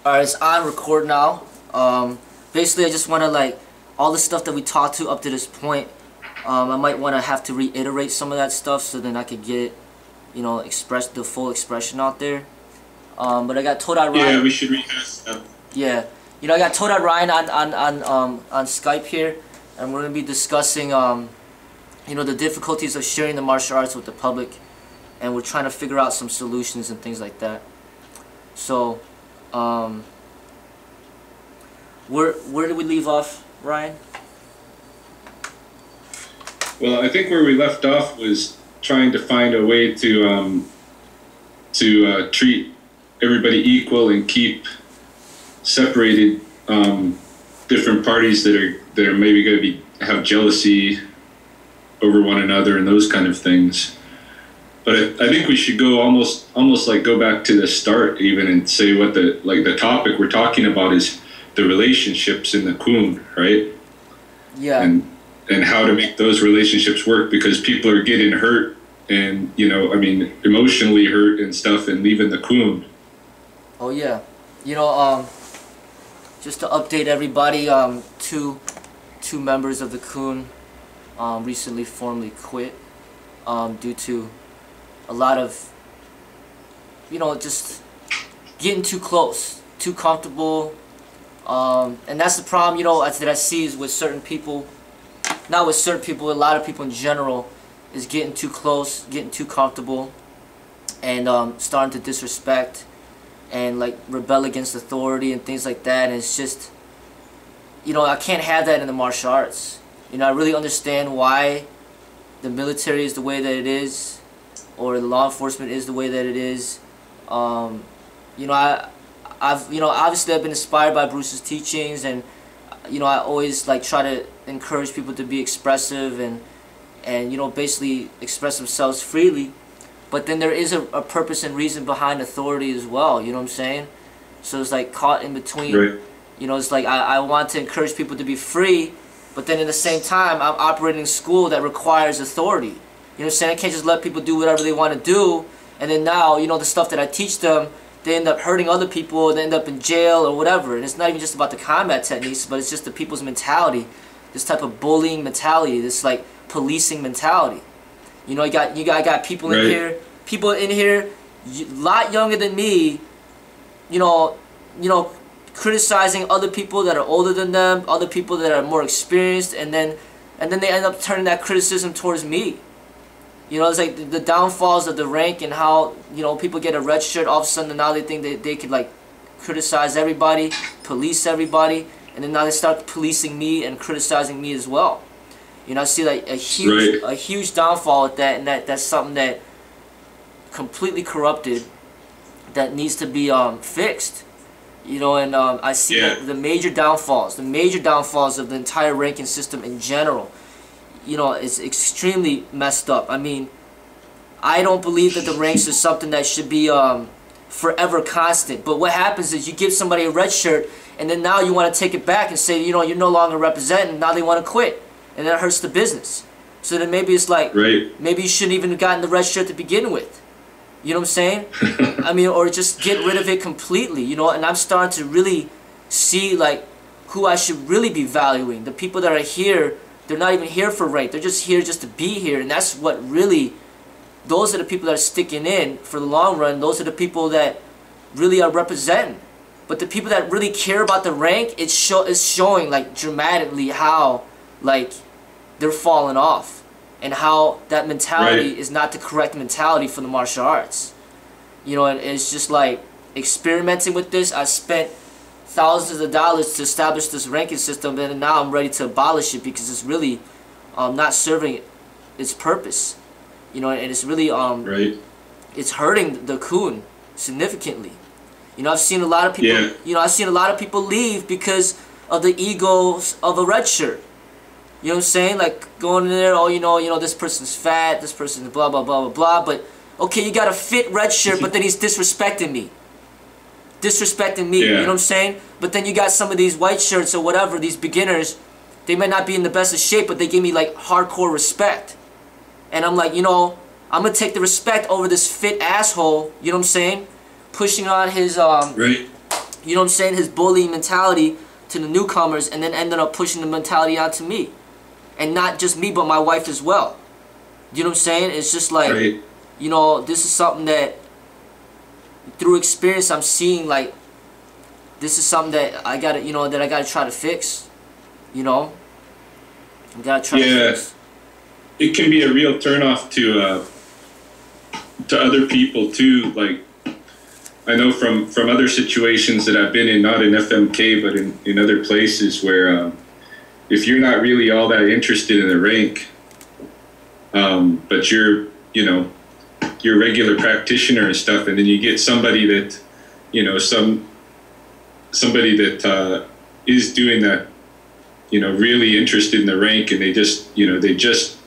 Alright, it's on record now. Basically, I just want to, like, all the stuff that we talked to up to this point, I might want to have to reiterate some of that stuff so then I could get, you know, express the full expression out there. But I got told out Ryan. Yeah, we should rehash stuff. Yeah. You know, I got told out Ryan on Skype here, and we're going to be discussing, you know, the difficulties of sharing the martial arts with the public, and we're trying to figure out some solutions and things like that. So, where did we leave off, Ryan? Well, I think where we left off was trying to find a way to treat everybody equal and keep separated different parties that are maybe going to have jealousy over one another and those kind of things. But I think we should go almost like go back to the start even and say what the topic we're talking about is the relationships in the kun, right? Yeah. And how to make those relationships work, because people are getting hurt and, you know, I mean, emotionally hurt and stuff and leaving the kun. Oh yeah. You know, just to update everybody, two members of the kun recently formally quit due to a lot of, you know, just getting too close, too comfortable, and that's the problem, you know, that I see is with certain people, not with certain people, a lot of people in general, is getting too close, getting too comfortable, and starting to disrespect and like rebel against authority and things like that. And it's just, you know, I can't have that in the martial arts. You know, I really understand why the military is the way that it is, or the law enforcement is the way that it is. You know, I've you know, obviously I've been inspired by Bruce's teachings, and you know, I always like try to encourage people to be expressive and you know, basically express themselves freely. But then there is a purpose and reason behind authority as well, you know what I'm saying? So it's like caught in between. Right. You know, it's like I want to encourage people to be free, but then at the same time I'm operating a school that requires authority. You know what I'm saying? I can't just let people do whatever they want to do, and then now, you know, the stuff that I teach them, they end up hurting other people, they end up in jail or whatever. And it's not even just about the combat techniques, but it's just the people's mentality, this type of bullying mentality, this like policing mentality. You know, you got people in here, a lot younger than me, you know, criticizing other people that are older than them, other people that are more experienced, and then they end up turning that criticism towards me. You know, it's like the downfalls of the rank and how, you know, people get a red shirt, all of a sudden now they think they could like criticize everybody, police everybody, and then now they start policing me and criticizing me as well. You know, I see like a huge downfall with that, and that's something that completely corrupted, that needs to be fixed. You know, and I see the major downfalls of the entire ranking system in general. You know, it's extremely messed up. I mean, I don't believe that the ranks is something that should be forever constant. But what happens is you give somebody a red shirt, and then now you want to take it back and say, you know, you're no longer representing. Now they want to quit, and that hurts the business. So then maybe it's like, maybe you shouldn't even have gotten the red shirt to begin with. You know what I'm saying? I mean, or just get rid of it completely, you know. And I'm starting to really see like who I should really be valuing. The people that are here, they're not even here for rank. They're just here just to be here. And that's what really, those are the people that are sticking in for the long run. Those are the people that really are representing. But the people that really care about the rank, it's showing like dramatically how like they're falling off. And how that mentality is not the correct mentality for the martial arts. You know, and it's just like experimenting with this. I spent thousands of dollars to establish this ranking system, and now I'm ready to abolish it because it's really not serving its purpose. You know, and it's really it's hurting the kun significantly. You know, I've seen a lot of people. You know, I've seen a lot of people leave because of the egos of a red shirt. You know what I'm saying? Like going in there, oh, you know, this person's fat, this person's blah, blah, blah, blah, blah. But, okay, you got a fit red shirt, but then he's disrespecting me. You know what I'm saying? But then you got some of these white shirts or whatever, these beginners, they might not be in the best of shape, but they give me, like, hardcore respect. And I'm like, you know, I'm going to take the respect over this fit asshole, you know what I'm saying? Pushing on his, You know what I'm saying? His bullying mentality to the newcomers, and then ended up pushing the mentality onto me. And not just me, but my wife as well. You know what I'm saying? It's just like, Right. you know, this is something that, through experience, I'm seeing, like, this is something that I gotta, you know, that I gotta try to fix. You know? I gotta try to fix. It can be a real turnoff to other people too. Like, I know from other situations that I've been in, not in FMK, but in other places where if you're not really all that interested in the rank, but you're, you know, you're a regular practitioner and stuff, and then you get somebody that, you know, somebody that is doing that, you know, really interested in the rank, and they just, you know, they just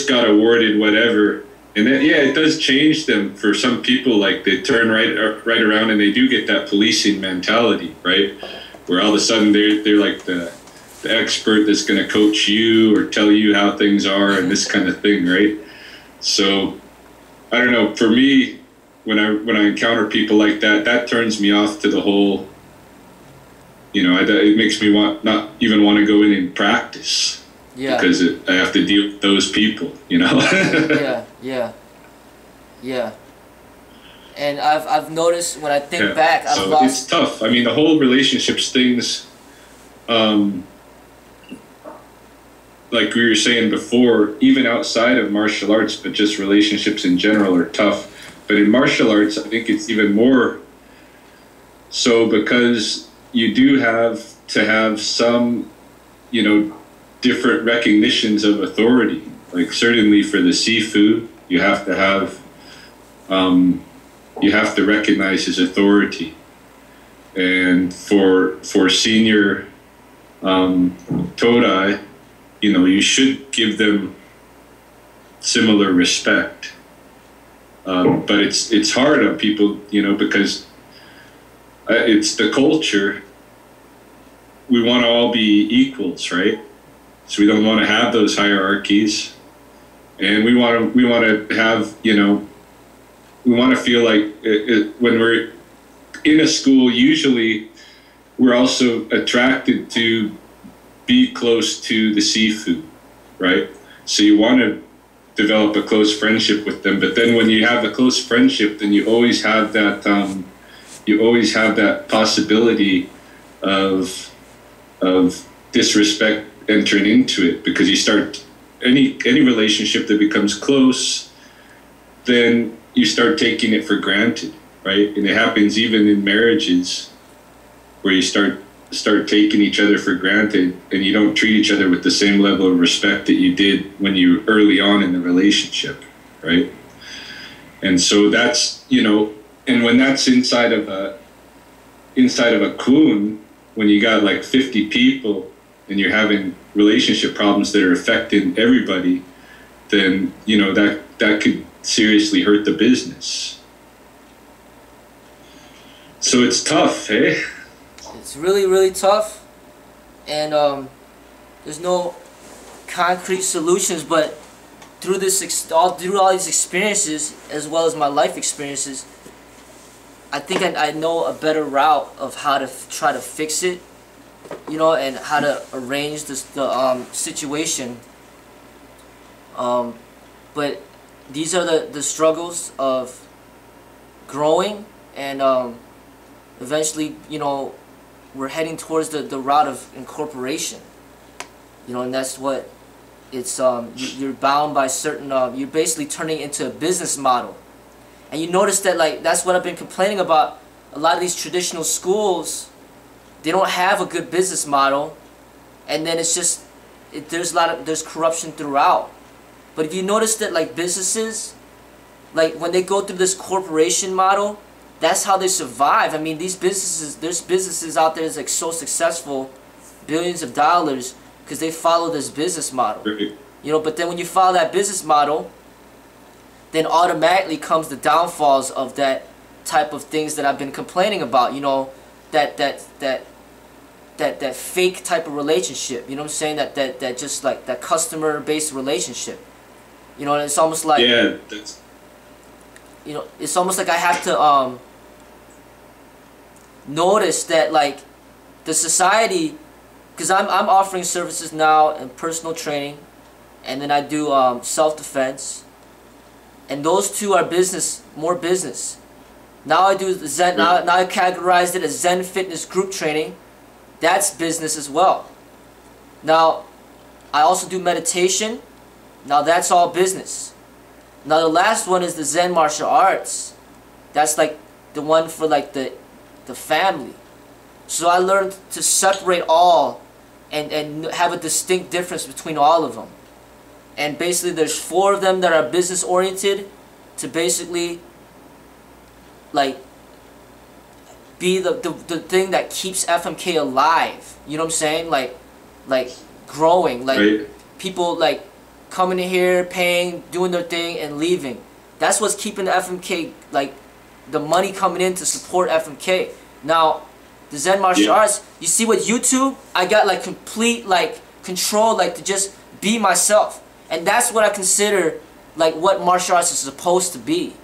got awarded whatever. And then, yeah, it does change them for some people. Like, they turn right around and they do get that policing mentality, right? Where all of a sudden they're like the expert that's going to coach you or tell you how things are and this kind of thing, right? So, I don't know. For me, when I encounter people like that, that turns me off to the whole. You know, it makes me not even want to go in and practice. Yeah. Because I have to deal with those people, you know. Yeah. And I've noticed when I think back, I've so lost. It's tough. I mean, the whole relationships things, like we were saying before, even outside of martial arts, but just relationships in general are tough. But in martial arts, I think it's even more so, because you do have to have some, you know, different recognitions of authority. Like, certainly for the Sifu, you have to have, you have to recognize his authority. And for senior Todai, you know, you should give them similar respect. But it's hard on people, you know, because it's the culture. We want to all be equals, right? So we don't want to have those hierarchies, and we want to have, you know, we want to feel like when we're in a school, usually we're also attracted to be close to the Sifu, right? So you want to develop a close friendship with them, but then when you have a close friendship, then you always have that possibility of disrespect entering into it, because you start any relationship that becomes close, then you start taking it for granted, right? And it happens even in marriages, where you start taking each other for granted, and you don't treat each other with the same level of respect that you did when you were early on in the relationship, right? And so that's, you know, and when that's inside of a kun, when you got like 50 people and you're having relationship problems that are affecting everybody, then, you know, that could seriously hurt the business. So it's tough, eh? It's really, really tough, and there's no concrete solutions. But through all these experiences, as well as my life experiences, I think I know a better route of how to try to fix it, you know, and how to arrange the situation. But these are the struggles of growing, and eventually, you know, we're heading towards the route of incorporation, you know, and that's what it's you're bound by certain you're basically turning into a business model. And you notice that, like, that's what I've been complaining about. A lot of these traditional schools, they don't have a good business model, and then it's just there's corruption throughout. But if you notice that, like, businesses, like, when they go through this corporation model, that's how they survive. I mean, there's businesses out there that's like so successful, billions of dollars, because they follow this business model. You know, but then when you follow that business model, then automatically comes the downfalls of that type of things that I've been complaining about. You know, that fake type of relationship. You know what I'm saying? That just like that customer-based relationship. You know, and it's almost like, yeah, that's, you know, it's almost like I have to notice that like the society, because I'm offering services now in personal training, and then I do self-defense, and those two are business, more business. Now I do Zen. Now I categorized it as Zen fitness group training. That's business as well. Now I also do meditation. Now that's all business. Now the last one is the Zen martial arts. That's like the one for like the family. So I learned to separate all and have a distinct difference between all of them. And basically there's 4 of them that are business oriented to basically like be the thing that keeps FMK alive. You know what I'm saying? Like growing, like people like coming in here, paying, doing their thing and leaving. That's what's keeping the FMK, like the money coming in to support FMK. Now the Zen martial arts, you see with YouTube, I got like complete like control, like to just be myself. And that's what I consider like what martial arts is supposed to be.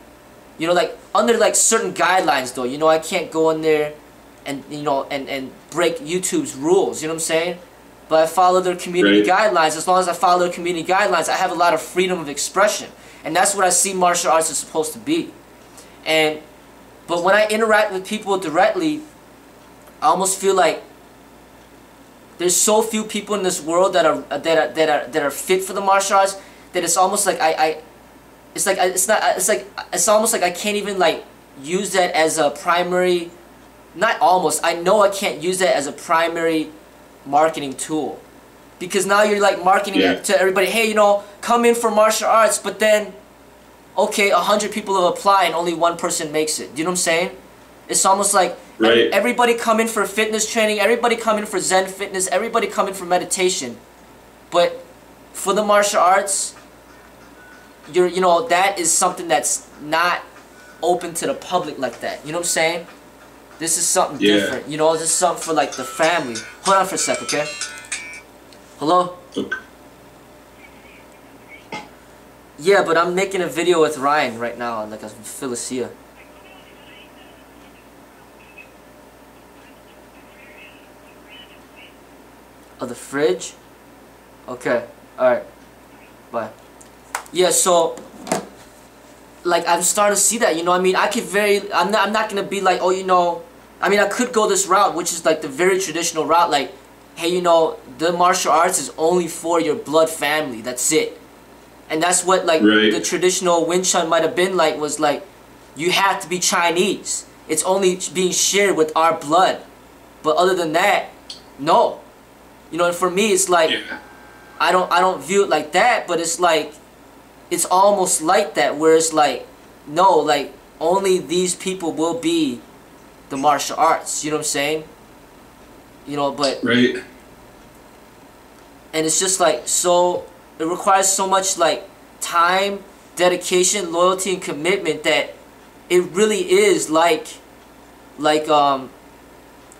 You know, like under like certain guidelines though. You know, I can't go in there and you know and break YouTube's rules, you know what I'm saying? But I follow their community guidelines. As long as I follow their community guidelines, I have a lot of freedom of expression. And that's what I see martial arts is supposed to be. But when I interact with people directly, I almost feel like there's so few people in this world that are fit for the martial arts that it's almost like it's almost like I can't even like use that as a primary, not almost, I know I can't use that as a primary marketing tool, because now you're like marketing to everybody, hey, you know, come in for martial arts, but then okay, 100 people have applied and only 1 person makes it. Do you know what I'm saying? It's almost like everybody come in for fitness training, everybody come in for Zen fitness, everybody come in for meditation, but for the martial arts, you know, that is something that's not open to the public like that. You know what I'm saying? This is something different. You know, this is something for like the family. Hold on for a sec, okay? Hello? Yeah, but I'm making a video with Ryan right now, like a Philistia. Oh, the fridge? Okay, alright. Bye. Yeah, so like I'm starting to see that, you know what I mean? I could I'm not gonna be like, oh, you know, I mean I could go this route, which is like the very traditional route, like, hey, you know, the martial arts is only for your blood family, that's it. And that's what like the traditional Wing Chun might have been like, was like, you have to be Chinese. It's only being shared with our blood. But other than that, no. You know, and for me it's like I don't view it like that, but it's like it's almost like that, where it's like, no, like only these people will be the martial arts, you know what I'm saying? You know, but and it's just like, so it requires so much like time, dedication, loyalty, and commitment that it really is like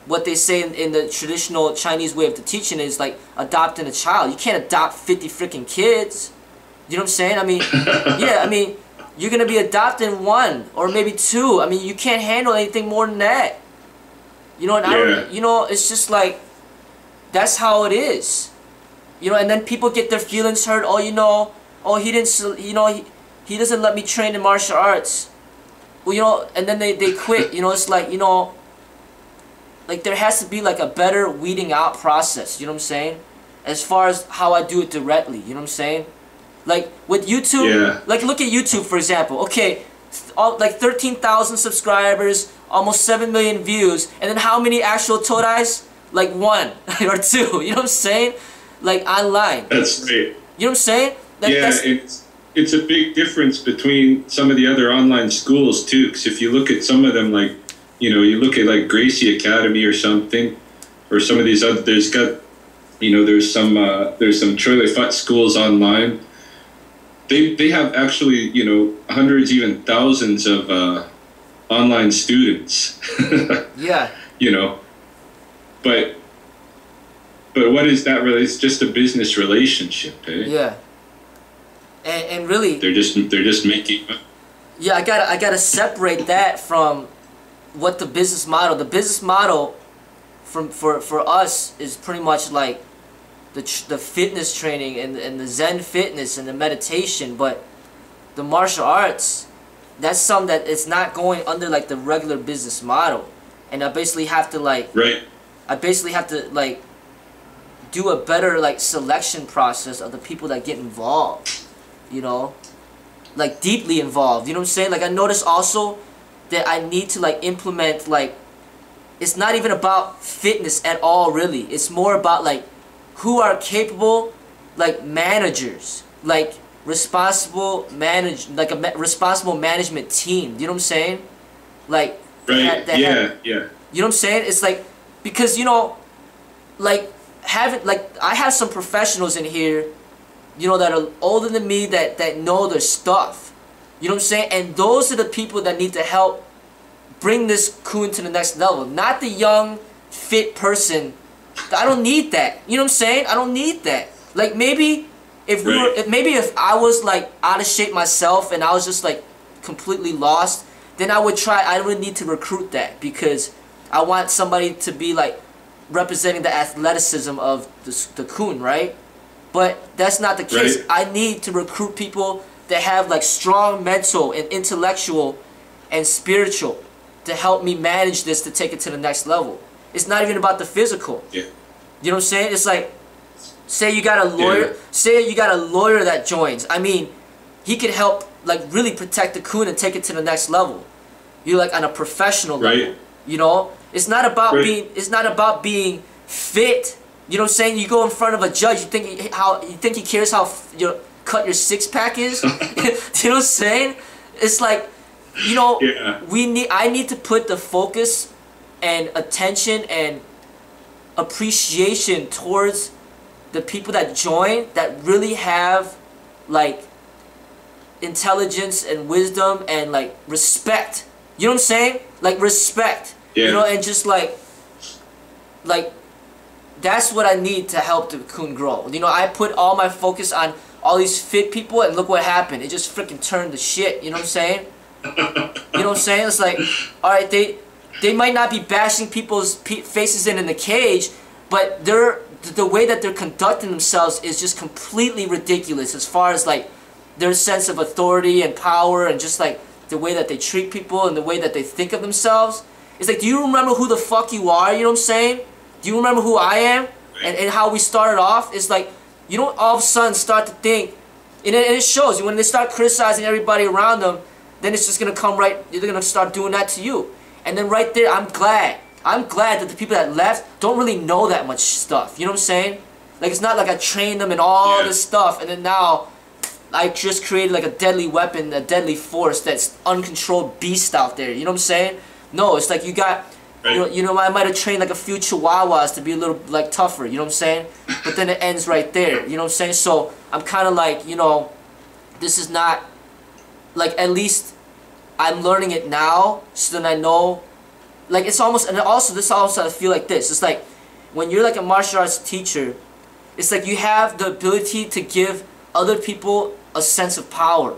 what they say in the traditional Chinese way of the teaching is like adopting a child. You can't adopt 50 freaking kids. You know what I'm saying? I mean, yeah, I mean, you're gonna be adopting 1 or maybe 2. I mean, you can't handle anything more than that. You know, and I don't, you know, it's just like, that's how it is. You know, and then people get their feelings hurt. Oh, you know, oh, he didn't, you know, he doesn't let me train in martial arts. Well, you know, and then they quit. You know, it's like, you know, like there has to be like a better weeding out process. You know what I'm saying? As far as how I do it directly. You know what I'm saying? Like with YouTube, like look at YouTube for example. Okay, like 13,000 subscribers, almost 7 million views, and then how many actual Todais? Like 1 or 2. You know what I'm saying? Like online. That's right. You know what I'm saying? Like, it's a big difference between some of the other online schools too. Because if you look at some of them, like, you know, you look at like Gracie Academy or something, or some of these other, there's some Choi Fat schools online. They have actually, you know, hundreds, even thousands of online students. You know, but what is that really? It's just a business relationship, eh? Yeah. And really, they're just making. Yeah, I gotta separate that from what the business model. The business model for us is pretty much like the fitness training and the Zen fitness and the meditation, but the martial arts, that's something that it's not going under like the regular business model, and I basically have to like I basically have to like do a better like selection process of the people that get involved, you know, like deeply involved. You know what I'm saying? Like I noticed also that I need to like implement like, it's not even about fitness at all really. It's more about like who are capable like managers, like responsible responsible management team. You know what I'm saying? Like yeah. You know what I'm saying? It's like, because you know, like I have some professionals in here, you know, that are older than me that know their stuff. You know what I'm saying? And those are the people that need to help bring this kun to the next level. Not the young, fit person. I don't need that. You know what I'm saying? I don't need that. Like maybe if we were, if I was like out of shape myself and I was just like completely lost, then I would need to recruit that, because I want somebody to be like representing the athleticism of the kun, right? But that's not the case. I need to recruit people that have like strong mental and intellectual and spiritual to help me manage this, to take it to the next level. It's not even about the physical. Yeah. You know what I'm saying? It's like, say you got a lawyer, say you got a lawyer that joins. I mean, he could help like really protect the kun and take it to the next level. You're like on a professional level. You know? It's not about being fit. You know what I'm saying? You go in front of a judge, you think he cares how you cut your six-pack is? You know what I'm saying? It's like, you know, I need to put the focus and attention and appreciation towards the people that join, that really have like intelligence and wisdom and like respect. You know what I'm saying? Like respect. You know, and just like that's what I need to help the kun grow. You know, I put all my focus on all these fit people, and look what happened. It just freaking turned to shit. You know what I'm saying? You know what I'm saying? It's like, all right, they might not be bashing people's faces in the cage, but the way that they're conducting themselves is just completely ridiculous, as far as like their sense of authority and power, and just like the way that they treat people and the way that they think of themselves. It's like, do you remember who the fuck you are? You know what I'm saying? Do you remember who I am? And how we started off? It's like, you don't all of a sudden start to think, and it shows you when they start criticizing everybody around them, then it's just going to come right, they're going to start doing that to you. And then right there, I'm glad that the people that left don't really know that much stuff. You know what I'm saying? Like, it's not like I trained them in all this stuff, and then now I just created like a deadly weapon, a deadly force that's uncontrolled beast out there. You know what I'm saying? No, it's like you got, you know, I might have trained like a few chihuahuas to be a little like tougher. You know what I'm saying? But then it ends right there. You know what I'm saying? So I'm kind of like, you know, this is not, like, at least I'm learning it now, so then I know, like, it's almost, and also this also I feel like this. It's like when you're like a martial arts teacher, it's like you have the ability to give other people a sense of power.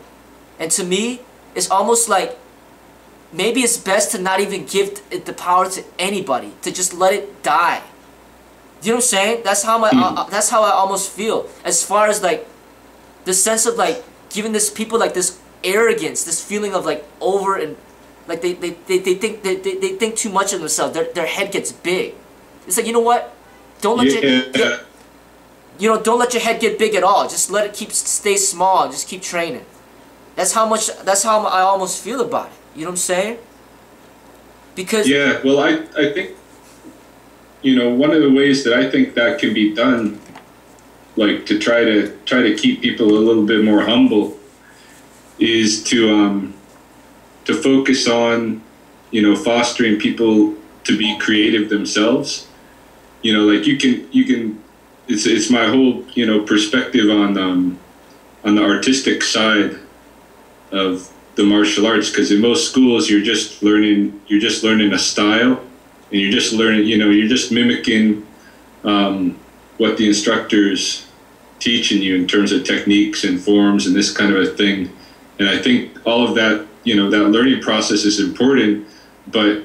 And to me, it's almost like maybe it's best to not even give the power to anybody, to just let it die. You know what I'm saying? That's how that's how I almost feel, as far as like the sense of like giving this people like this arrogance, this feeling of like over, and like they think too much of themselves. Their head gets big. It's like, you know what? Don't let don't let your head get big at all. Just let it stay small. Just keep training. That's how I almost feel about it. You know what I'm saying? Because well, I think, you know, one of the ways that I think that can be done, like to try to keep people a little bit more humble, is to focus on, you know, fostering people to be creative themselves. You know, like you can it's my whole, you know, perspective on the artistic side of the martial arts, because in most schools you're just learning a style, and you're just learning, you know, you're just mimicking what the instructor's teaching you in terms of techniques and forms and this kind of a thing. And I think all of that, you know, that learning process is important, but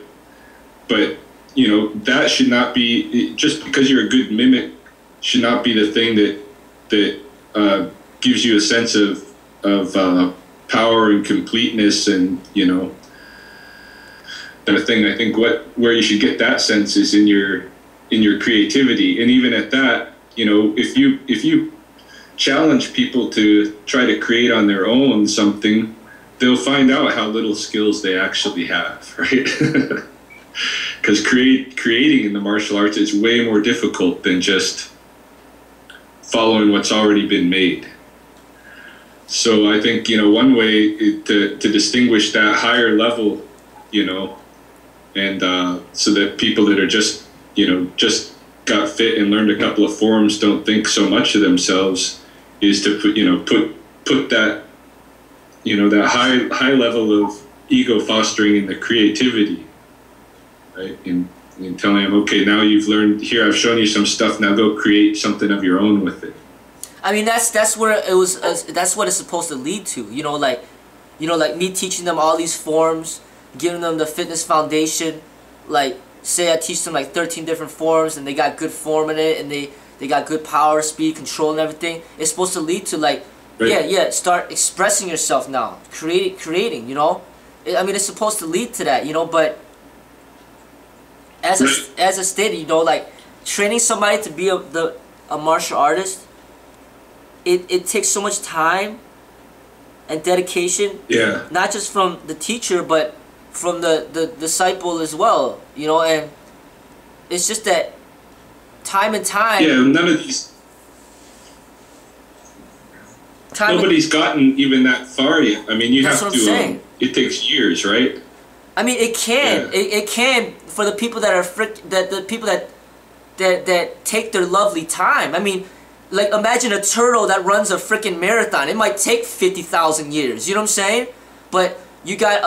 but you know, that should not be, just because you're a good mimic should not be the thing that gives you a sense of power and completeness, and you know, that thing. I think where you should get that sense is in your creativity. And even at that, you know, if you challenge people to try to create on their own something, they'll find out how little skills they actually have, right? Because creating in the martial arts is way more difficult than just following what's already been made. So I think, you know, one way to distinguish that higher level, you know, and so that people that are just, you know, just got fit and learned a couple of forms don't think so much of themselves, is to put that, you know, that high level of ego fostering in the creativity, right? And telling them, okay, now you've learned here, I've shown you some stuff, now go create something of your own with it. I mean, that's where it was. That's what it's supposed to lead to. You know, like me teaching them all these forms, giving them the fitness foundation. Like, say I teach them like 13 different forms, and they got good form in it, and they got good power, speed, control, and everything. It's supposed to lead to like, right. yeah, start expressing yourself now, creating. You know, I mean, it's supposed to lead to that. You know, but as I stated, you know, like training somebody to be a martial artist. It takes so much time and dedication, yeah, not just from the teacher but from the disciple as well, you know. And it's just that time and time, yeah, none of these nobody's gotten even that far yet. I mean, you have to it takes years, right? I mean, it can, it can, for the people that are the people that take their lovely time. I mean, like, imagine a turtle that runs a freaking marathon. It might take 50,000 years. You know what I'm saying? But you got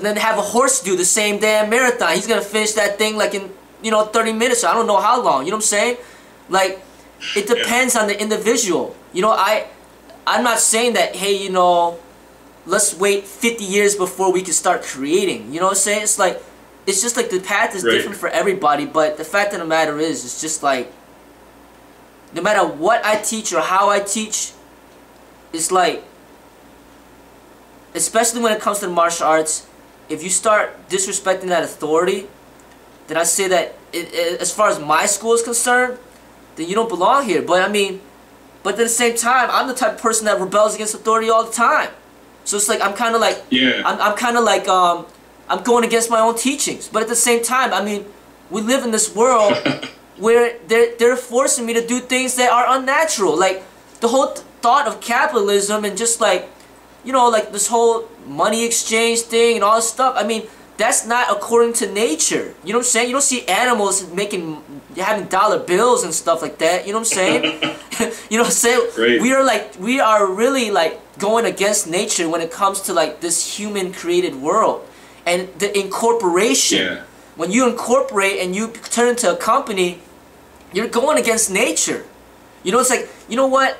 then have a horse do the same damn marathon. He's gonna finish that thing like in, you know, 30 minutes. Or I don't know how long. You know what I'm saying? Like, it depends on the individual. You know, I'm not saying that, hey, you know, let's wait 50 years before we can start creating. You know what I'm saying? It's like, it's just like the path is different for everybody. But the fact of the matter is, it's just like, no matter what I teach or how I teach, it's like, especially when it comes to the martial arts, if you start disrespecting that authority, then I say that as far as my school is concerned, then you don't belong here. But I mean, but at the same time, I'm the type of person that rebels against authority all the time. So it's like, I'm kind of like, I'm kind of like, I'm going against my own teachings. But at the same time, I mean, we live in this world where they're forcing me to do things that are unnatural. Like, the whole thought of capitalism and just like, you know, like this whole money exchange thing and all this stuff. I mean, that's not according to nature. You know what I'm saying? You don't see animals having dollar bills and stuff like that. You know what I'm saying? You know what I'm saying? Right. We are really like going against nature when it comes to like this human created world. And the incorporation, when you incorporate and you turn into a company, you're going against nature. You know, it's like, you know what?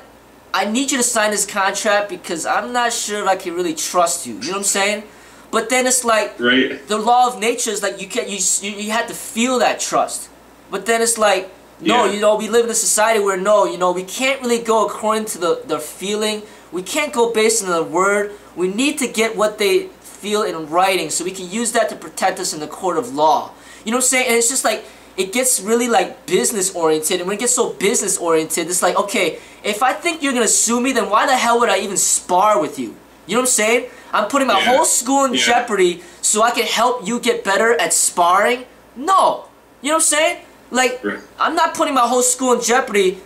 I need you to sign this contract because I'm not sure if I can really trust you. You know what I'm saying? But then it's like, the law of nature is like, you have to feel that trust. But then it's like, no, you know, we live in a society where, no, you know, we can't really go according to the feeling. We can't go based on the word. We need to get what they feel in writing so we can use that to protect us in the court of law. You know what I'm saying? And it's just like, it gets really like business oriented, and when it gets so business oriented, it's like, okay, if I think you're gonna sue me, then why the hell would I even spar with you? You know what I'm saying? I'm putting my whole school in jeopardy so I can help you get better at sparring? No. You know what I'm saying? Like, I'm not putting my whole school in jeopardy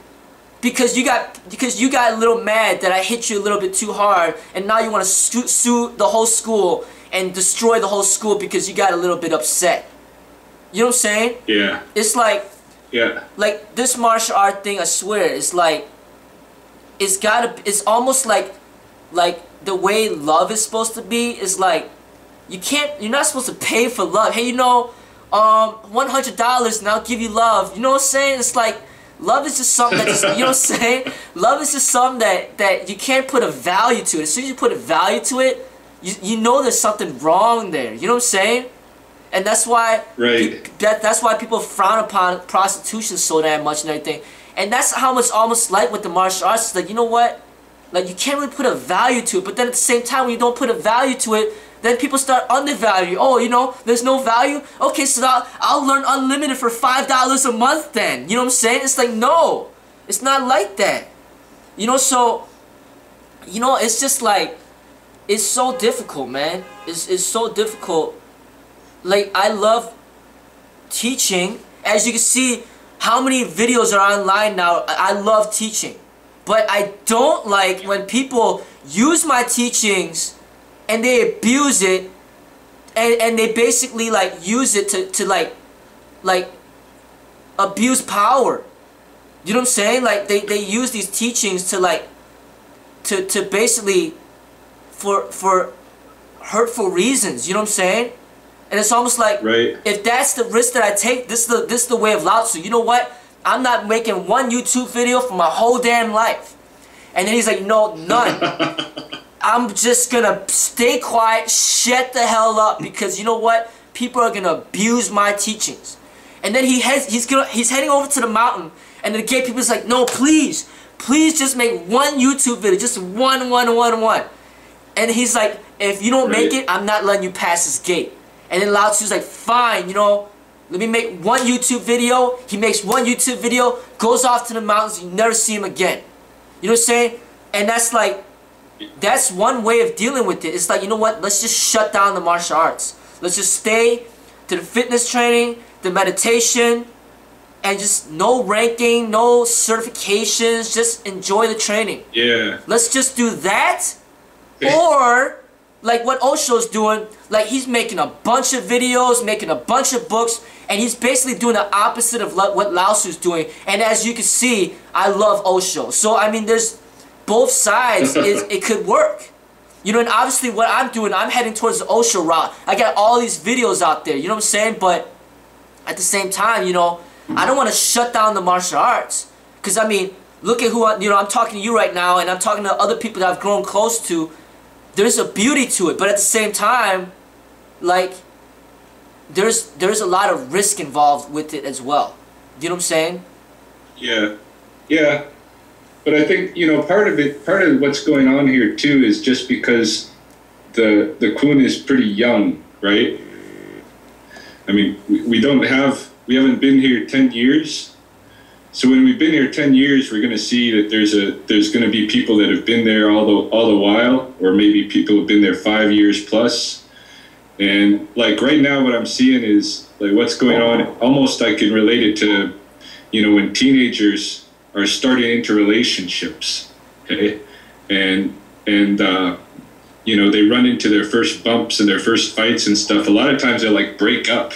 because you got a little mad that I hit you a little bit too hard, and now you want to sue the whole school and destroy the whole school because you got a little bit upset. You know what I'm saying? Yeah. It's like, like this martial art thing, I swear, it's like, it's almost like the way love is supposed to be is like, you're not supposed to pay for love. Hey, you know, $100 and I'll give you love. You know what I'm saying? It's like, love is just something that just, you know what I'm saying? Love is just something that you can't put a value to it. As soon as you put a value to it, you know there's something wrong there. You know what I'm saying? And that's why Right. that's why people frown upon prostitution so damn much and everything. And that's how much almost like with the martial arts. It's like, you know what? Like, you can't really put a value to it. But then at the same time, when you don't put a value to it, then people start undervaluing. Oh, you know, there's no value? Okay, so I'll learn unlimited for $5 a month then. You know what I'm saying? It's like, no. It's not like that. You know, so, you know, it's just like, it's so difficult, man. It's so difficult. Like, I love teaching. As you can see, how many videos are online now. I love teaching. But I don't like when people use my teachings and they abuse it, and they basically like use it to like abuse power. You know what I'm saying? Like they use these teachings to like to basically for hurtful reasons. You know what I'm saying? And it's almost like, Right. if that's the risk that I take, this is the way of Lao Tzu. You know what? I'm not making one YouTube video for my whole damn life. And then he's like, no, none. I'm just gonna stay quiet, shut the hell up, because you know what? People are gonna abuse my teachings. And then he's heading over to the mountain, and the gay people is like, no, please just make one YouTube video, just one. And he's like, if you don't make Right. it, I'm not letting you pass this gate. And then Lao Tzu's like, fine, you know, let me make one YouTube video. He makes one YouTube video, goes off to the mountains, you never see him again. You know what I'm saying? And that's like, that's one way of dealing with it. It's like, you know what, let's just shut down the martial arts. Let's just stay to the fitness training, the meditation, and just no ranking, no certifications, just enjoy the training. Yeah. Let's just do that. Or, like what Osho's doing, like he's making a bunch of videos, making a bunch of books, and he's basically doing the opposite of what Lao Tzu's doing. And as you can see, I love Osho. So, I mean, there's both sides. It could work. You know, and obviously what I'm doing, I'm heading towards the Osho route. I got all these videos out there, you know what I'm saying? But at the same time, you know, I don't want to shut down the martial arts. Because, I mean, look at who, you know, I'm talking to you right now, and I'm talking to other people that I've grown close to. There's a beauty to it, but at the same time, like, there's a lot of risk involved with it as well. You know what I'm saying? Yeah. Yeah. But I think, you know, part of what's going on here too is just because the Kun is pretty young, right? I mean, we haven't been here 10 years. So when we've been here 10 years, we're going to see that there's going to be people that have been there all the while, or maybe people have been there 5 years plus. And like right now, what I'm seeing is like what's going on. Almost I can relate it to, you know, when teenagers are starting into relationships, okay, and you know, they run into their first bumps and their first fights and stuff. A lot of times they'll like break up,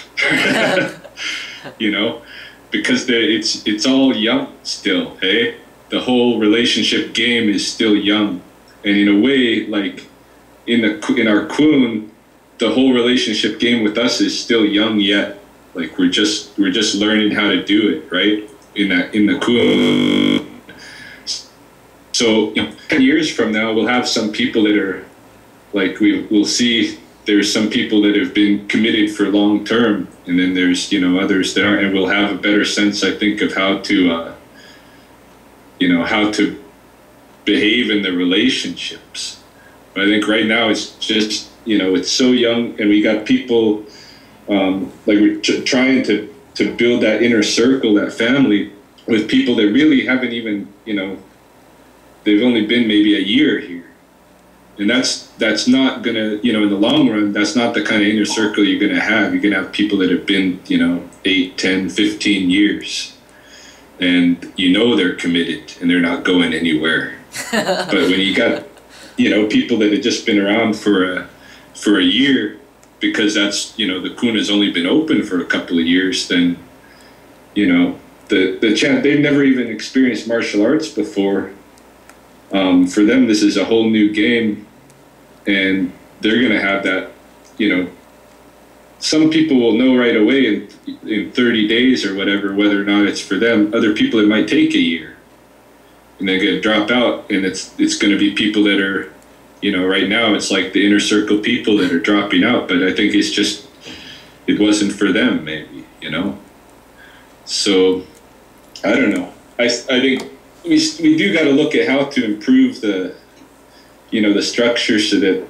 you know. Because it's all young still, hey? The whole relationship game is still young. And in a way, like, in our Kun, the whole relationship game with us is still young yet. Like, we're just learning how to do it, right? In the Kun. So, you know, 10 years from now, we'll have some people that are, like, we'll see there's some people that have been committed for long term, and then there's, you know, others that aren't, and we'll have a better sense, I think, of how to, you know, how to behave in the relationships. But I think right now it's just, you know, it's so young, and we got people, like we're trying to build that inner circle, that family, with people that really haven't even, you know, they've only been maybe a year here. And that's not gonna, you know, in the long run, that's not the kind of inner circle you're gonna have. You're gonna have people that have been, you know, 8, 10, 15 years. And you know they're committed and they're not going anywhere. But when you got, you know, people that have just been around for a year, because that's, you know, the Kun has only been open for a couple of years, then, you know, they've never even experienced martial arts before. For them, this is a whole new game, and they're going to have that, you know, some people will know right away in 30 days or whatever, whether or not it's for them. Other people, it might take a year, and they're going to drop out, and it's going to be people that are, you know, right now it's like the inner circle people that are dropping out. But I think it's just, it wasn't for them, maybe, you know. So I don't know. I think we do got to look at how to improve the, you know, the structure, so that,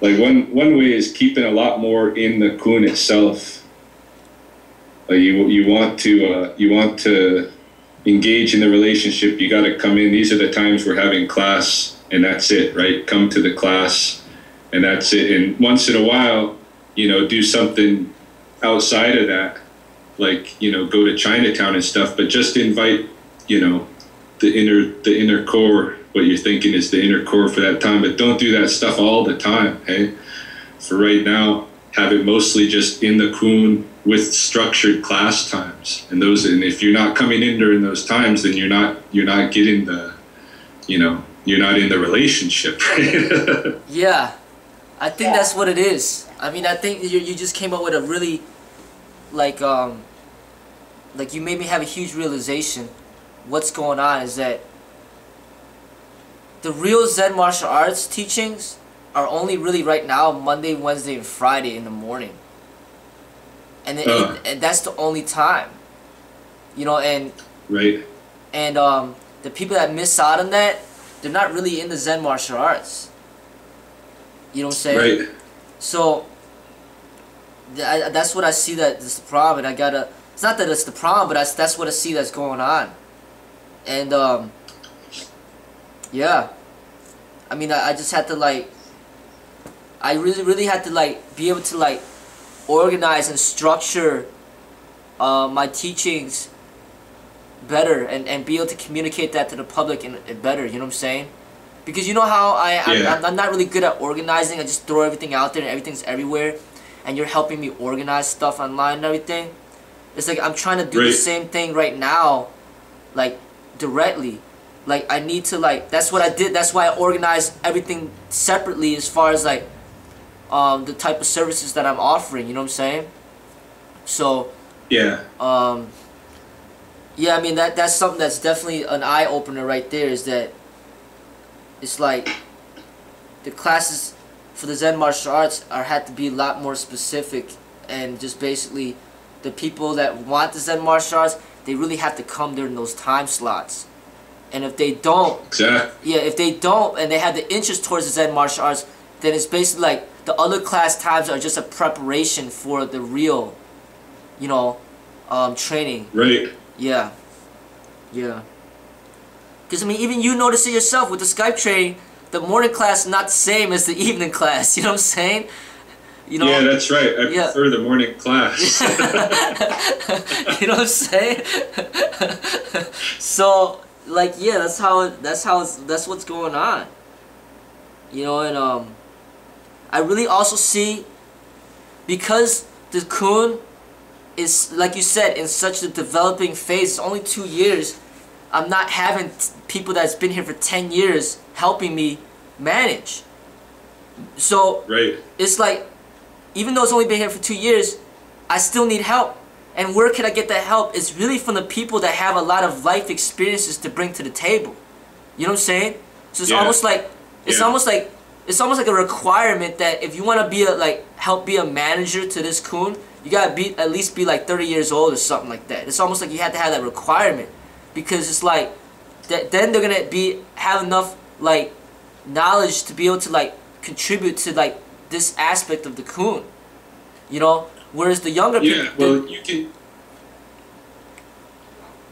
like, one way is keeping a lot more in the kun itself. Like, you want to engage in the relationship. You got to come in. These are the times we're having class, and that's it, right? Come to the class, and that's it. And once in a while, you know, do something outside of that, like, you know, go to Chinatown and stuff. But just invite, you know, the inner core. What you're thinking is the inner core for that time, but don't do that stuff all the time. Hey, for right now, have it mostly just in the kun with structured class times, and if you're not coming in during those times, then you're not getting the, you know, you're not in the relationship. Right? Yeah, I think that's what it is. I mean, I think you just came up with a really, like you made me have a huge realization. What's going on is that the real Zen martial arts teachings are only really right now Monday, Wednesday, and Friday in the morning. And that's the only time. You know, and right. And the people that miss out on that, they're not really in the Zen martial arts. You know what I'm saying? Right. So that's what I see that is the problem, and it's not that it's the problem, but that's what I see that's going on. And yeah, I mean, I just had to, like, I really had to, like, be able to, like, organize and structure my teachings better, and be able to communicate that to the public and better, you know what I'm saying? Because you know how I'm not really good at organizing. I just throw everything out there and everything's everywhere, and you're helping me organize stuff online and everything. It's like I'm trying to do the same thing right now, like, directly. Like, I need to, like, that's what I did. That's why I organized everything separately as far as, like, the type of services that I'm offering, you know what I'm saying? So, yeah. Yeah, I mean, that's something that's definitely an eye-opener right there, is that it's like the classes for the Zen martial arts had to be a lot more specific, and just basically the people that want the Zen martial arts, they really have to come during those time slots. And if they don't, exactly. Yeah, if they don't, and they have the interest towards the Zen martial arts, then it's basically like the other class times are just a preparation for the real, you know, training. Right. Yeah. Yeah. Because, I mean, even you notice it yourself with the Skype training, the morning class is not the same as the evening class, you know what I'm saying? You know, yeah, that's right. I prefer the morning class. You know what I'm saying? So, like, yeah, that's what's going on. You know, and I really also see, because the kun is, like you said, in such a developing phase, it's only 2 years, I'm not having people that's been here for 10 years helping me manage. So, it's like, even though it's only been here for 2 years, I still need help. And where can I get that help? It's really from the people that have a lot of life experiences to bring to the table. You know what I'm saying? So it's almost like it's almost like a requirement that if you want to be help be a manager to this kun, you gotta at least be like 30 years old or something like that. It's almost like you have to have that requirement, because it's like then they're gonna have enough, like, knowledge to be able to, like, contribute to, like, this aspect of the kun. You know, whereas the younger people,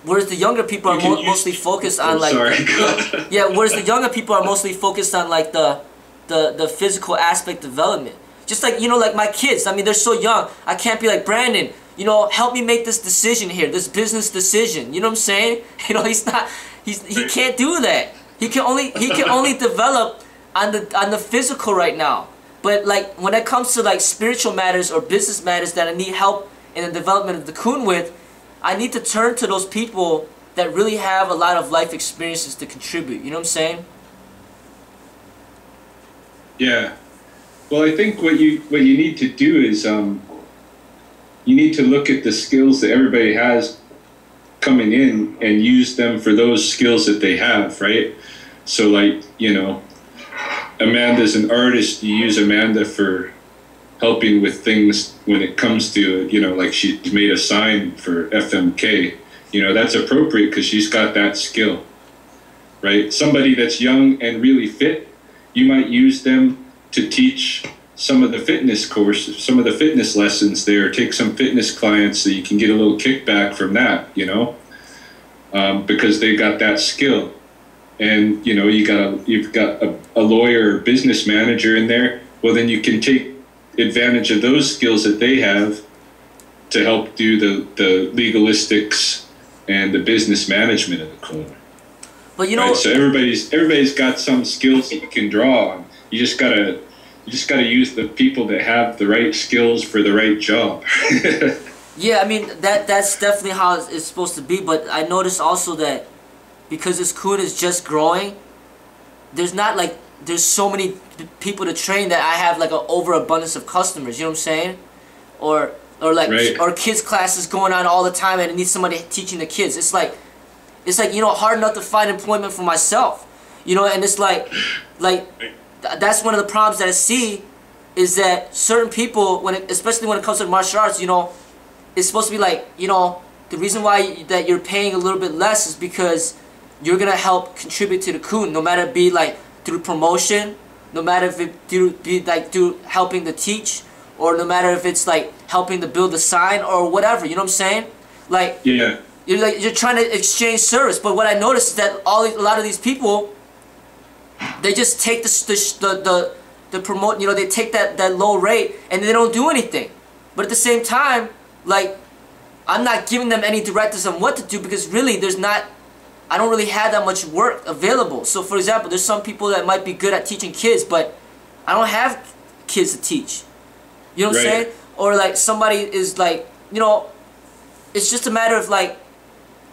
whereas the younger people are mostly focused on, like, whereas the younger people are mostly focused on, like, the physical aspect development. Just like, you know, like my kids, I mean, they're so young. I can't be like, Brandon, you know, help me make this decision here, this business decision. You know what I'm saying? You know, he can't do that. He can only develop on the physical right now. But, like, when it comes to, like, spiritual matters or business matters that I need help in the development of the kun with, I need to turn to those people that really have a lot of life experiences to contribute. You know what I'm saying? Yeah. Well, I think what you need to do is you need to look at the skills that everybody has coming in and use them for those skills that they have, right? So, like, you know, Amanda's an artist, you use Amanda for helping with things when it comes to, you know, like she's made a sign for FMK. You know, that's appropriate because she's got that skill, right? Somebody that's young and really fit, you might use them to teach some of the fitness courses, some of the fitness lessons there, take some fitness clients so you can get a little kickback from that, you know, because they got that skill. And, you know, you've got a lawyer or business manager in there, well, then you can take advantage of those skills that they have to help do the legalistics and the business management of the corner. But you know, right? So everybody's got some skills that you can draw on. You just gotta use the people that have the right skills for the right job. yeah, I mean that's definitely how it's supposed to be. But I noticed also that because this kun is just growing, there's so many people to train that I have like an overabundance of customers. You know what I'm saying? Or like right. or kids classes going on all the time, and I need somebody teaching the kids. It's like you know, hard enough to find employment for myself. You know, and it's like that's one of the problems that I see is that certain people, especially when it comes to martial arts, you know, it's supposed to be like, you know, the reason why that you're paying a little bit less is because you're gonna help contribute to the kun, no matter it be like through promotion, no matter if it through helping to teach, or no matter if it's like helping to build a sign or whatever. You know what I'm saying? Like yeah, you're trying to exchange service. But what I noticed is that a lot of these people, they just take the promote, you know, they take that low rate and they don't do anything. But at the same time, like, I'm not giving them any directives on what to do because really I don't really have that much work available. So for example, there's some people that might be good at teaching kids, but I don't have kids to teach. You know what I'm saying? Or like somebody is like, you know, it's just a matter of like,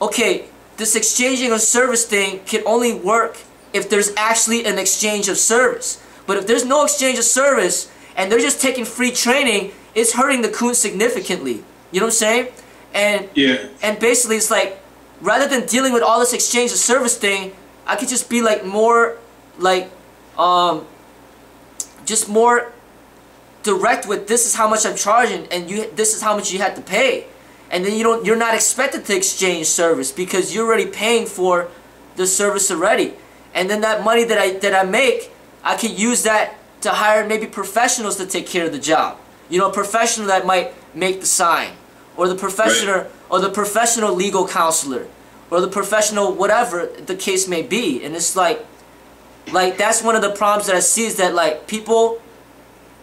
okay, this exchanging of service thing can only work if there's actually an exchange of service. But if there's no exchange of service and they're just taking free training, it's hurting the kun significantly. You know what I'm saying? And yeah. And basically it's like, rather than dealing with all this exchange of service thing, I could just be like more like just more direct with, this is how much I'm charging and this is how much you have to pay. And then you're not expected to exchange service because you're already paying for the service already. And then that money that I make, I could use that to hire maybe professionals to take care of the job. You know, a professional that might make the sign, or the professional, right. or the professional legal counselor, or the professional whatever the case may be. And it's like that's one of the problems that I see is that like people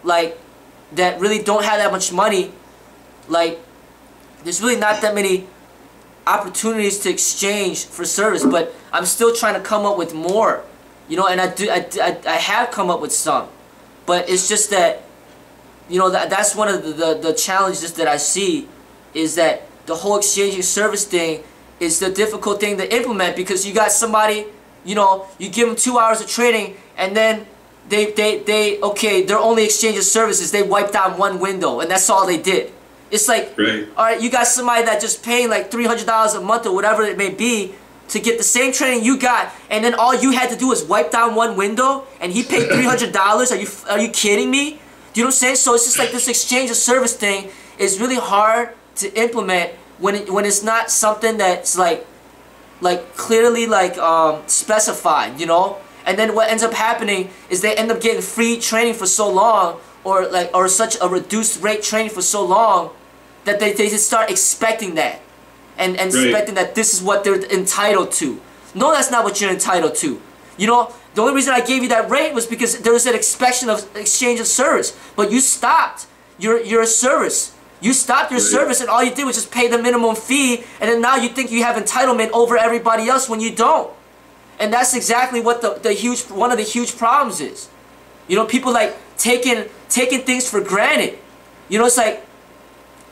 like that really don't have that much money, like there's really not that many opportunities to exchange for service. But I'm still trying to come up with more, you know, and I have come up with some, but it's just that, you know, that's one of the challenges that I see, is that the whole exchanging service thing is the difficult thing to implement, because you got somebody, you know, you give them 2 hours of training and then okay, their only exchange of services, they wiped out one window and that's all they did. It's like, right. Alright, you got somebody that just paying like $300 a month or whatever it may be to get the same training you got, and then all you had to do was wipe down one window and he paid $300? Are you kidding me? Do you know what I'm saying? So it's just like this exchange of service thing is really hard to implement when it's not something that's like clearly like specified, you know. And then what ends up happening is they end up getting free training for so long, or such a reduced rate training for so long, that they just start expecting that, and right. expecting that this is what they're entitled to. No, that's not what you're entitled to. You know, the only reason I gave you that rate was because there was an expectation of exchange of service, but you stopped your service. You stopped your service, and all you did was just pay the minimum fee, and then now you think you have entitlement over everybody else when you don't. And that's exactly what one of the huge problems is. You know, people like taking things for granted. You know, it's like,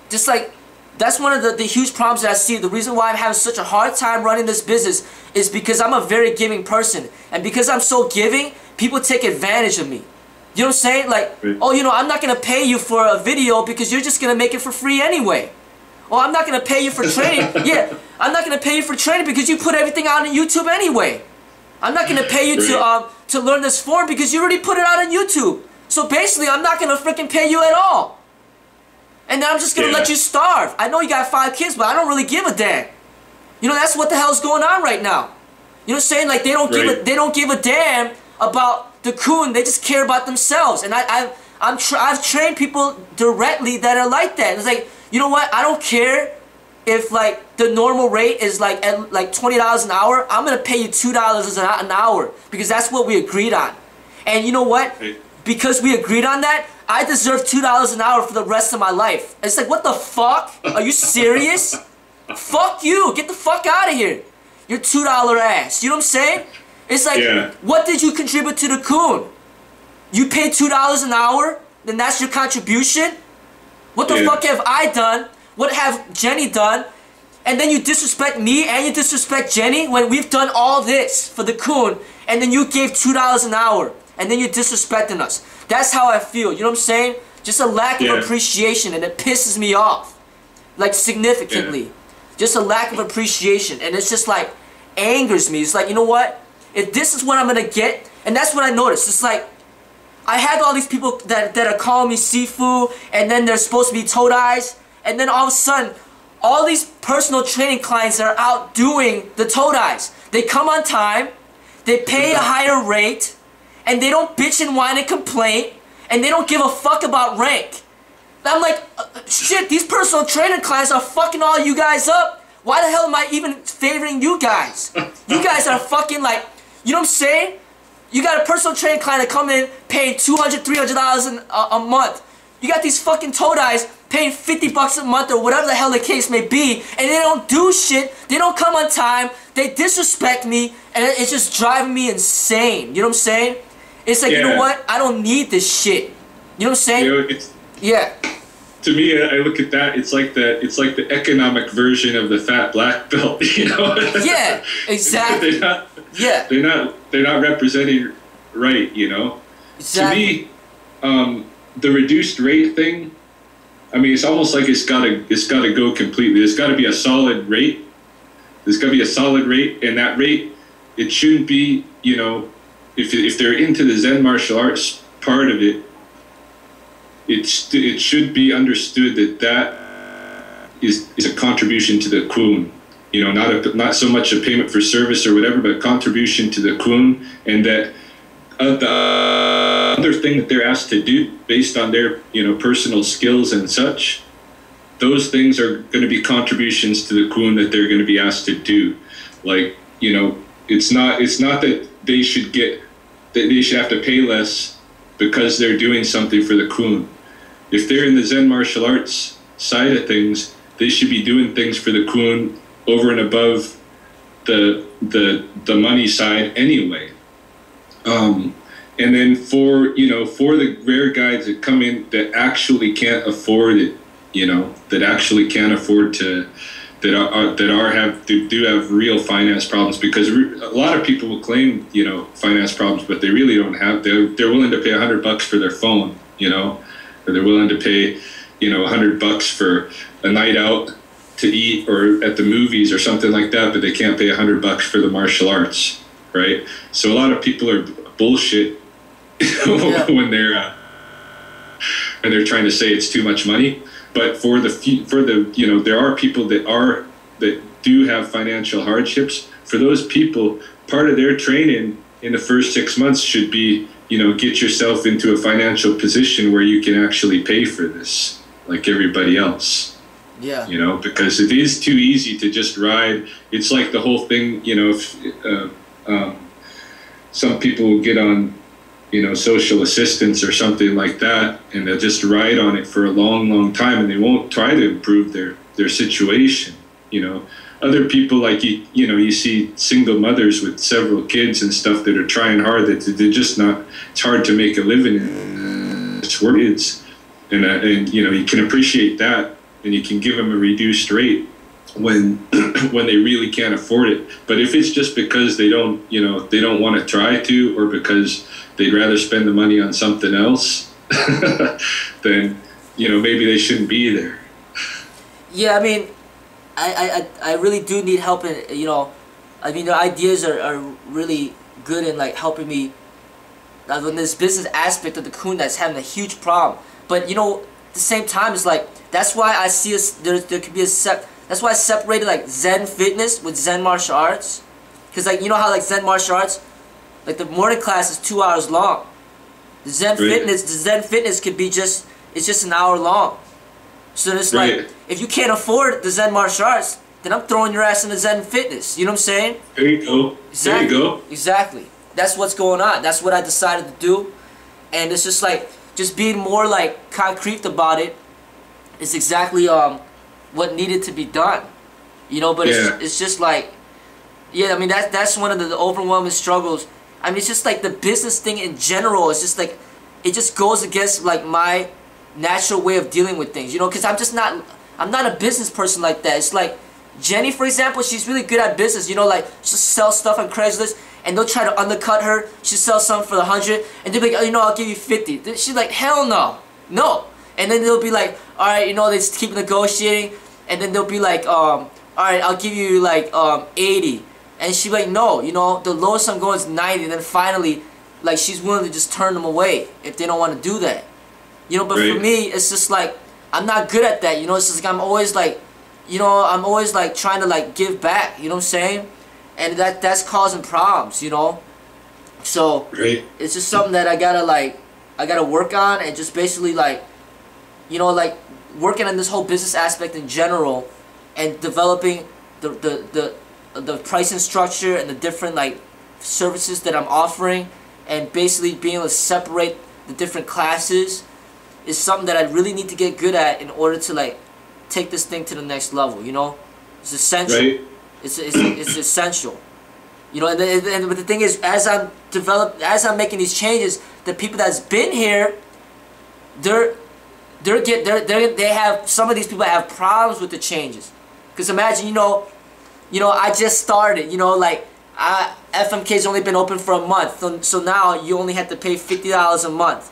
just like, that's one of the huge problems that I see. The reason why I'm having such a hard time running this business is because I'm a very giving person. And because I'm so giving, people take advantage of me. You know what I'm saying? Like, oh, you know, I'm not going to pay you for a video because you're just going to make it for free anyway. Oh, I'm not going to pay you for training. Yeah, I'm not going to pay you for training because you put everything out on YouTube anyway. I'm not going to pay you to learn this form because you already put it out on YouTube. So basically, I'm not gonna freaking pay you at all. And then I'm just gonna let you starve. I know you got 5 kids, but I don't really give a damn. You know, that's what the hell's going on right now. You know what I'm saying? Like, they don't give a damn about the coon. They just care about themselves. And I've trained people directly that are like that. It's like, you know what? I don't care if like the normal rate is like at like $20 an hour. I'm gonna pay you $2 an hour because that's what we agreed on. And you know what? Because we agreed on that, I deserve $2 an hour for the rest of my life. It's like, what the fuck? Are you serious? Fuck you. Get the fuck out of here. You're $2 ass. You know what I'm saying? It's like, what did you contribute to the coon? You paid $2 an hour? Then that's your contribution? What the fuck have I done? What have Jenny done? And then you disrespect me and you disrespect Jenny when we've done all this for the coon, and then you gave $2 an hour and then you're disrespecting us. That's how I feel. You know what I'm saying? Just a lack of appreciation, and it pisses me off. Like, significantly. Just a lack of appreciation. And it's just like, angers me. It's like, you know what? If this is what I'm gonna get, and that's what I noticed. It's like, I have all these people that are calling me Sifu, and then they're supposed to be Todais, and then all of a sudden, all these personal training clients are out doing the Todais. They come on time, they pay a higher rate, and they don't bitch and whine and complain, and they don't give a fuck about rank. I'm like, shit, these personal training clients are fucking all you guys up. Why the hell am I even favoring you guys? You guys are fucking like, you know what I'm saying? You got a personal training client that come in paying $200, $300 a month. You got these fucking Todais paying $50 a month or whatever the hell the case may be, and they don't do shit. They don't come on time. They disrespect me, and it's just driving me insane. You know what I'm saying? It's like, you know what? I don't need this shit. You know what I'm saying? You know, to me, I look at that. It's like the economic version of the fat black belt. You know? Yeah, exactly. They're not representing right. You know. Exactly. To me, the reduced rate thing, I mean, it's almost like it's gotta go completely. There's gotta be a solid rate. There's gotta be a solid rate, and that rate, it shouldn't be, you know, if they're into the Zen martial arts part of it, it should be understood that is a contribution to the kun. You know, not so much a payment for service or whatever, but a contribution to the kun, and that the other thing that they're asked to do based on their, you know, personal skills and such, those things are going to be contributions to the kun that they're going to be asked to do. Like, you know, it's not that they should have to pay less because they're doing something for the kun. If they're in the Zen martial arts side of things, they should be doing things for the kun over and above the money side anyway. And then for the rare guys that come in that actually can't afford it, you know, that actually can't afford to, do have real finance problems, because a lot of people will claim, you know, finance problems, but they really don't have. They're willing to pay $100 for their phone, you know, or they're willing to pay, you know, $100 for a night out to eat or at the movies or something like that, but they can't pay $100 for the martial arts, right? So a lot of people are bullshit when they're trying to say it's too much money. But for the you know, there are people that do have financial hardships. For those people, part of their training in the first 6 months should be, you know, get yourself into a financial position where you can actually pay for this, like everybody else. Yeah. You know, because it is too easy to just ride. It's like the whole thing, you know, if some people will get on, you know, social assistance or something like that, and they'll just ride on it for a long, long time, and they won't try to improve their situation. You know, other people, like you know, you see single mothers with several kids and stuff that are trying hard, that they're just not. It's hard to make a living in. It's where it's, and you know, you can appreciate that, and you can give them a reduced rate when they really can't afford it. But if it's just because they don't want to try to, or because they'd rather spend the money on something else, then, you know, maybe they shouldn't be there. Yeah, I mean, I really do need help in, you know, I mean, the ideas are really good in, like, helping me when this business aspect of the kun that's having a huge problem. But you know, at the same time, it's like that's why I see there could be that's why I separated like Zen fitness with Zen martial arts, because like you know how like Zen martial arts, like the morning class is 2 hours long. The Zen fitness could be just an hour long. So it's like if you can't afford the Zen martial arts, then I'm throwing your ass in the Zen fitness. You know what I'm saying? There you go. Exactly. There you go. Exactly. That's what's going on. That's what I decided to do, and it's just like just being more like concrete about it is exactly what needed to be done. You know, but it's just like, yeah, I mean that's one of the overwhelming struggles. I mean, it's just like the business thing in general. It's just like it just goes against like my natural way of dealing with things. You know, because I'm not a business person like that. It's like Jenny, for example, she's really good at business. You know, like she'll sell stuff on Craigslist, and they'll try to undercut her. She sells something for 100, and they'll be like, oh, you know, I'll give you 50. She's like, hell no, no. And then they'll be like, all right, you know, they just keep negotiating, and then they'll be like, all right, I'll give you like 80. And she's like, no, you know, the lowest I'm going is 90. And then finally, like, she's willing to just turn them away if they don't want to do that. You know, but for me, it's just like, I'm not good at that. You know, it's just like I'm always like, you know, I'm always like trying to like give back. You know what I'm saying? And that's causing problems, you know? So, it's just something that I gotta work on, and just basically like, you know, like working on this whole business aspect in general, and developing the pricing structure and the different like services that I'm offering, and basically being able to separate the different classes is something that I really need to get good at in order to like take this thing to the next level. You know, it's essential. It's essential. You know, but the thing is, as I'm making these changes, the people that's been here, they have, some of these people have problems with the changes. Because imagine, you know, I just started, you know, like, FMK's only been open for a month, so now you only have to pay $50 a month.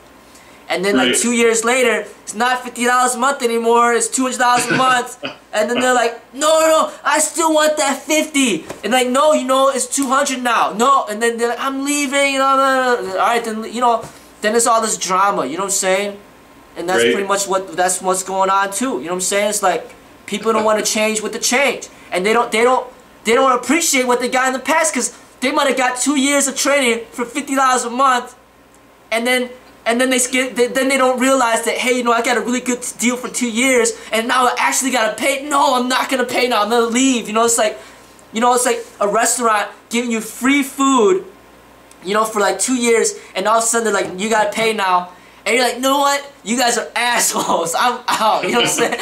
And then like 2 years later, it's not $50 a month anymore, it's $200 a month. And then they're like, no, I still want that 50. And like, no, you know, it's 200 now. No, and then they're like, I'm leaving, you know, all right, then, you know, then there's all this drama, you know what I'm saying? And that's pretty much what's going on too. You know what I'm saying? It's like people don't want to change with the change, and they don't appreciate what they got in the past, because they might have got 2 years of training for $50 a month, and then they don't realize that, hey, you know, I got a really good deal for 2 years, and now I actually gotta pay. No, I'm not gonna pay now. I'm gonna leave. You know, it's like a restaurant giving you free food, you know, for like 2 years, and all of a sudden they're like, you gotta pay now. And you're like, you know what? You guys are assholes. I'm out. You know what I'm saying?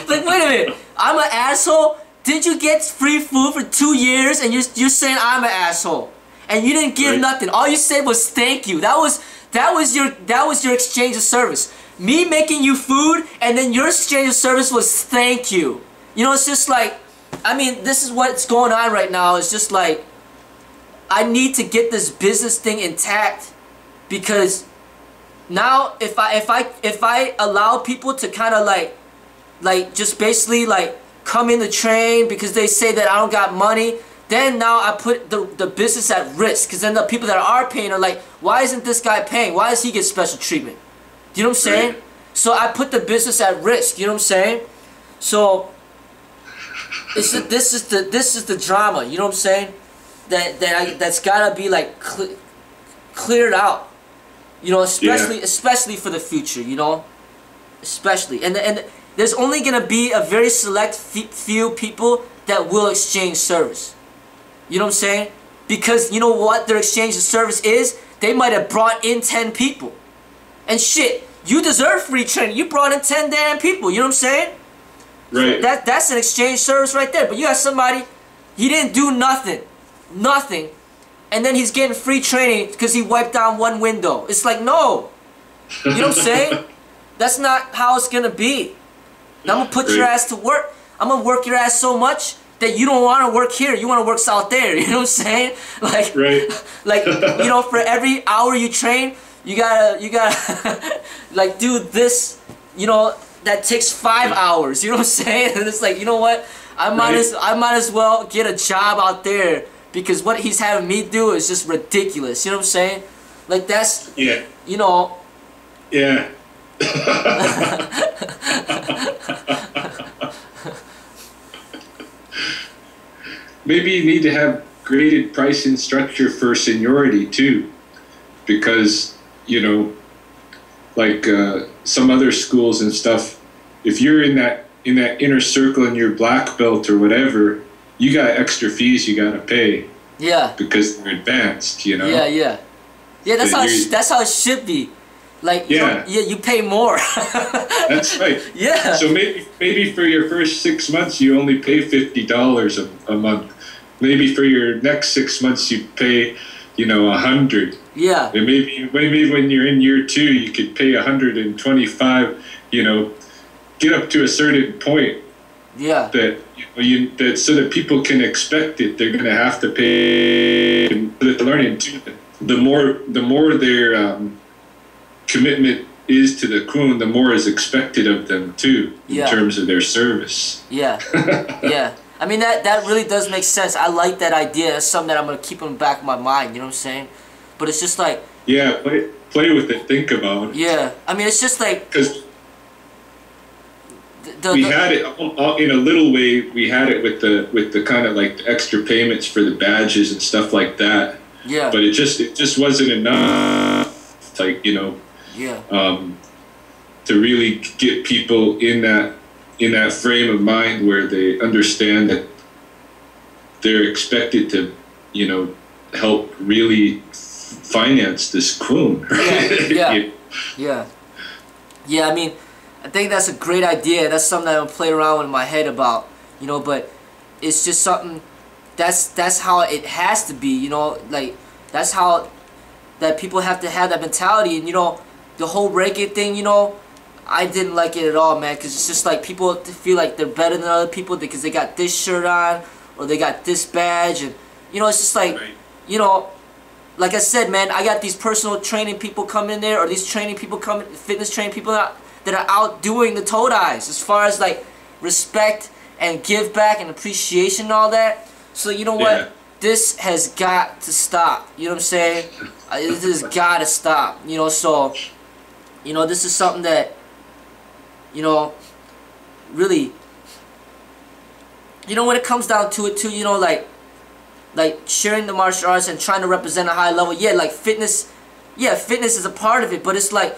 Like, wait a minute. I'm an asshole? Did you get free food for 2 years and you're saying I'm an asshole? And you didn't give nothing. All you said was thank you. That was your exchange of service. Me making you food, and then your exchange of service was thank you. You know, it's just like, I mean, this is what's going on right now. It's just like, I need to get this business thing intact, because now if I allow people to kind of like just basically like come in to train because they say that I don't got money, then now I put the business at risk, because then the people that are paying are like, why isn't this guy paying? Why does he get special treatment? Do you know what I'm saying? So I put the business at risk. You know what I'm saying? So this is the drama. You know what I'm saying? That's gotta be like cleared out. You know, especially for the future. You know, especially and there's only gonna be a very select few people that will exchange service. You know what I'm saying? Because you know what their exchange of service is? They might have brought in 10 people. And shit, you deserve free training. You brought in 10 damn people. You know what I'm saying? Right. That's an exchange service right there. But you got somebody, he didn't do nothing. Nothing. And then he's getting free training because he wiped down one window. It's like, no. You know what I'm saying? That's not how it's going to be. Now I'm going to put your ass to work. I'm going to work your ass so much that you don't want to work here. You want to work out there. You know what I'm saying? Like, like, you know, for every hour you train, you gotta like do this, you know, that takes 5 hours. You know what I'm saying? And it's like, you know what? I might as well get a job out there, because what he's having me do is just ridiculous. You know what I'm saying? Like that's, Yeah. you know. Yeah. Maybe you need to have graded pricing structure for seniority too, because like some other schools and stuff, if you're in that inner circle and you're black belt or whatever, you got extra fees you gotta pay. Yeah. Because they're advanced, Yeah, yeah. Yeah, that's how it should be. Like, you pay more. That's right. Yeah. So maybe for your first 6 months you only pay $50 a month. Maybe for your next 6 months you pay, $100. Yeah. And maybe when you're in year 2 you could pay $125. Get up to a certain point. Yeah. That that so that people can expect it. They're gonna have to pay the learning too. The more their commitment is to the kun, the more is expected of them too, in terms of their service. Yeah. Yeah. I mean, that really does make sense. I like that idea. That's something that I'm going to keep in the back of my mind, you know what I'm saying? But it's just like... Yeah, play with it, think about it. Yeah. I mean, it's just like... Because we had it, in a little way, we had it with the kind of like the extra payments for the badges and stuff like that. Yeah. But it just wasn't enough, like, yeah. To really get people in that frame of mind where they understand that they're expected to, help really finance this kun. Right? Yeah. Yeah, I mean, I think that's a great idea. That's something that I'm playing around with in my head about, but it's just something that's how it has to be, like that's how that people have to have that mentality. And the whole Reiki thing, I didn't like it at all, man, because it's just like people feel like they're better than other people because they got this shirt on or they got this badge, and it's just like, like I said, man, I got these personal training people come in there, or these training people come, fitness training people that are out doing the Todais as far as like respect and give back and appreciation and all that. So you know what? This has got to stop. You know what I'm saying? This has got to stop. So, this is something that, really, when it comes down to it too, like sharing the martial arts and trying to represent a high level. Yeah, like fitness. Yeah, fitness is a part of it, but it's like